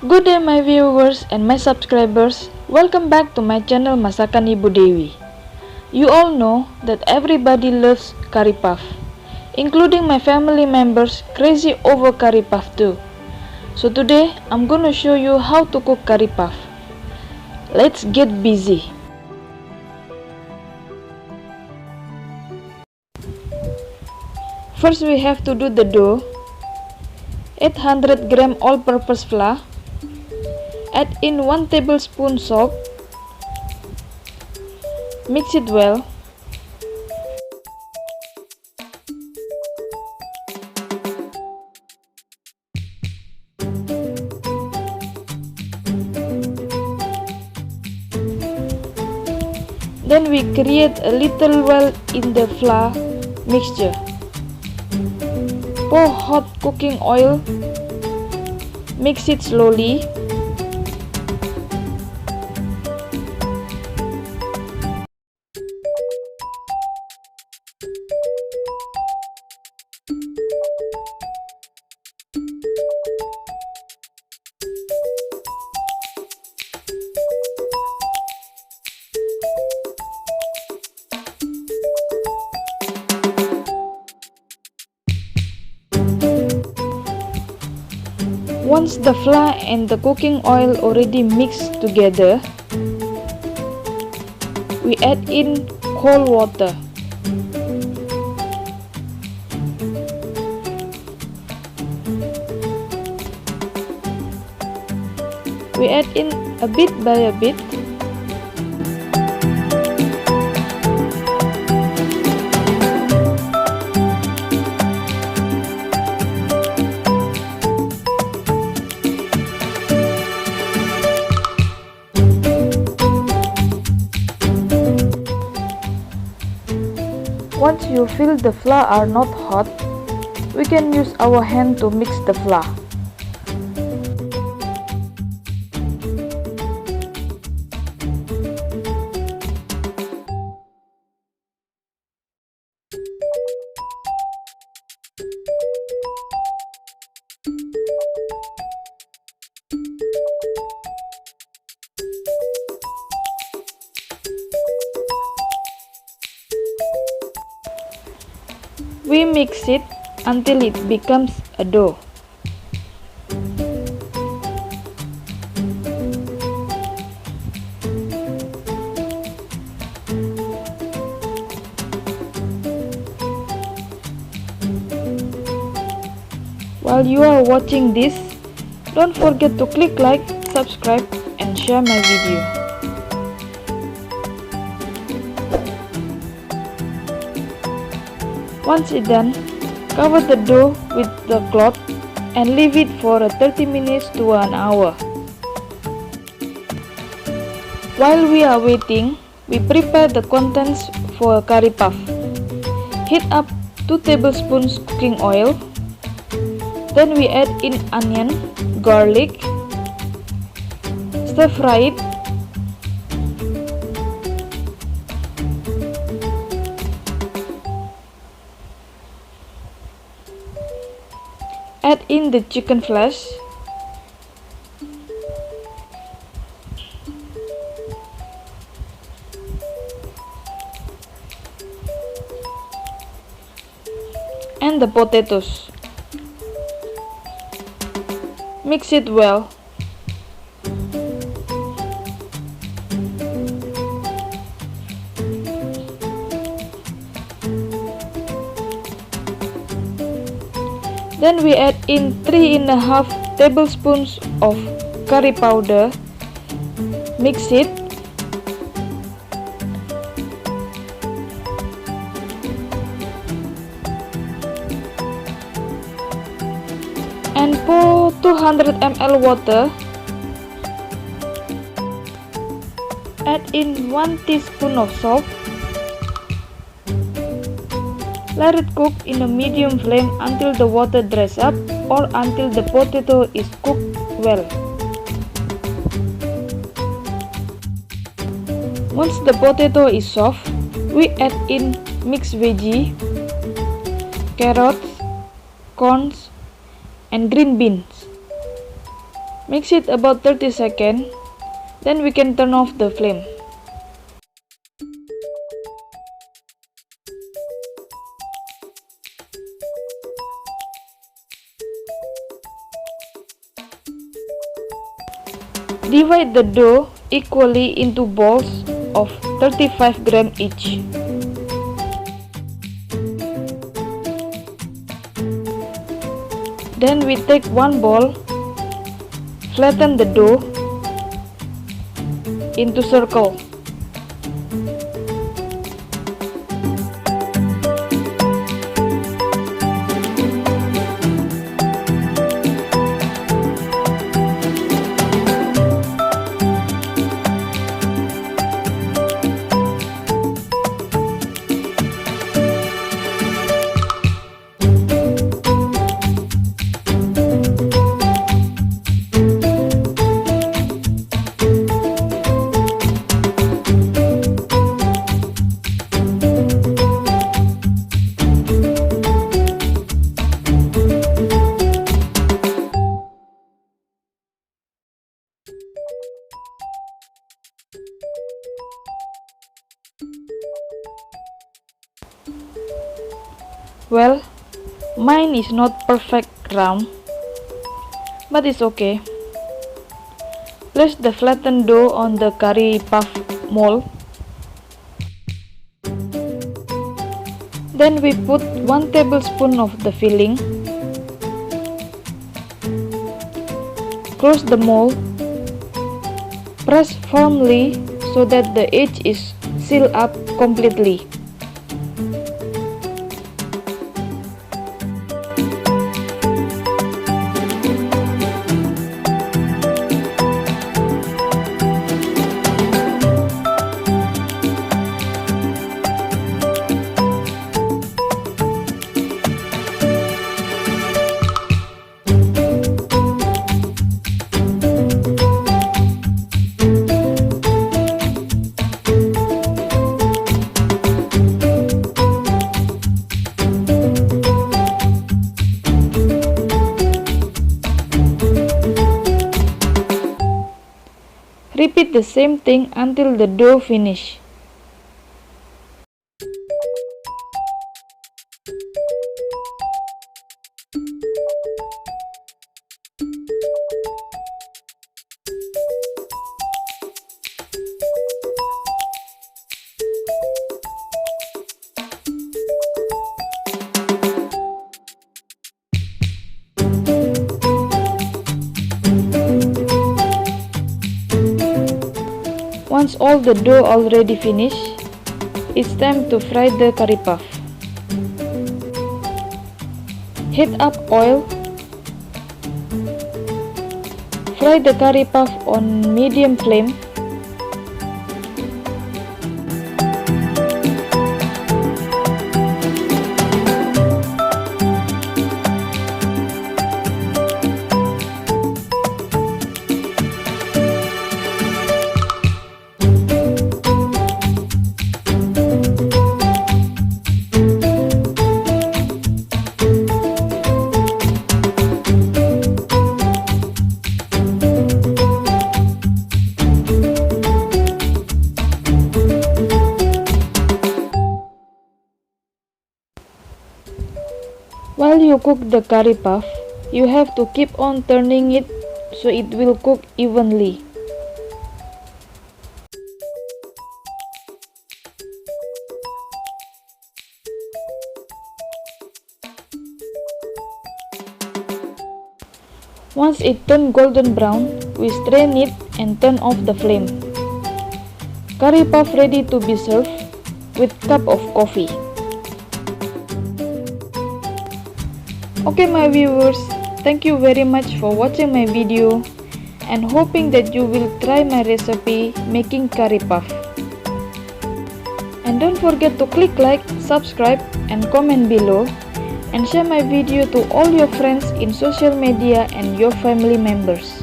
Good day my viewers and my subscribers. Welcome back to my channel Masakan Ibu Dewi. You all know that everybody loves karipap, including my family members crazy over karipap too. So today I'm gonna show you how to cook karipap. Let's get busy. First we have to do the dough. 800 gram all-purpose flour. Add in 1 tablespoon salt. Mix it well. Then we create a little well in the flour mixture. Pour hot cooking oil. Mix it slowly. Once the flour and the cooking oil already mixed together, we add in cold water. We add in a bit by a bit. Once you feel the flour are not hot, we can use our hand to mix the flour. We mix it until it becomes a dough. While you are watching this, don't forget to click like, subscribe, and share my video. Once it's done, cover the dough with the cloth and leave it for 30 minutes to an hour. While we are waiting, we prepare the contents for karipap. Heat up 2 tablespoons cooking oil. Then we add in onion, garlic, stir fry it. Add in the chicken flesh. And the potatoes. Mix it well. Then we add in 3½ tablespoons of curry powder. Mix it. And pour 200 ml water. Add in 1 teaspoon of salt. Let it cook in a medium flame until the water dries up or until the potato is cooked well. Once the potato is soft, we add in mixed veggie, carrots, corns, and green beans. Mix it about 30 seconds, then we can turn off the flame. Divide the dough equally into balls of 35 grams each. Then we take one ball, flatten the dough into circle. Well, mine is not perfect round, but it's okay. Place the flattened dough on the karipap mold. Then we put 1 tablespoon of the filling. Close the mold. Press firmly so that the edge is sealed up completely. Repeat the same thing until the dough finish. Once all the dough already finished, it's time to fry the karipap. Heat up oil. Fry the karipap on medium flame. While you cook the karipap, you have to keep on turning it so it will cook evenly. Once it turns golden brown, we strain it and turn off the flame. Karipap ready to be served with cup of coffee. Okay my viewers, thank you very much for watching my video and hoping that you will try my recipe making karipap. And don't forget to click like, subscribe and comment below and share my video to all your friends in social media and your family members.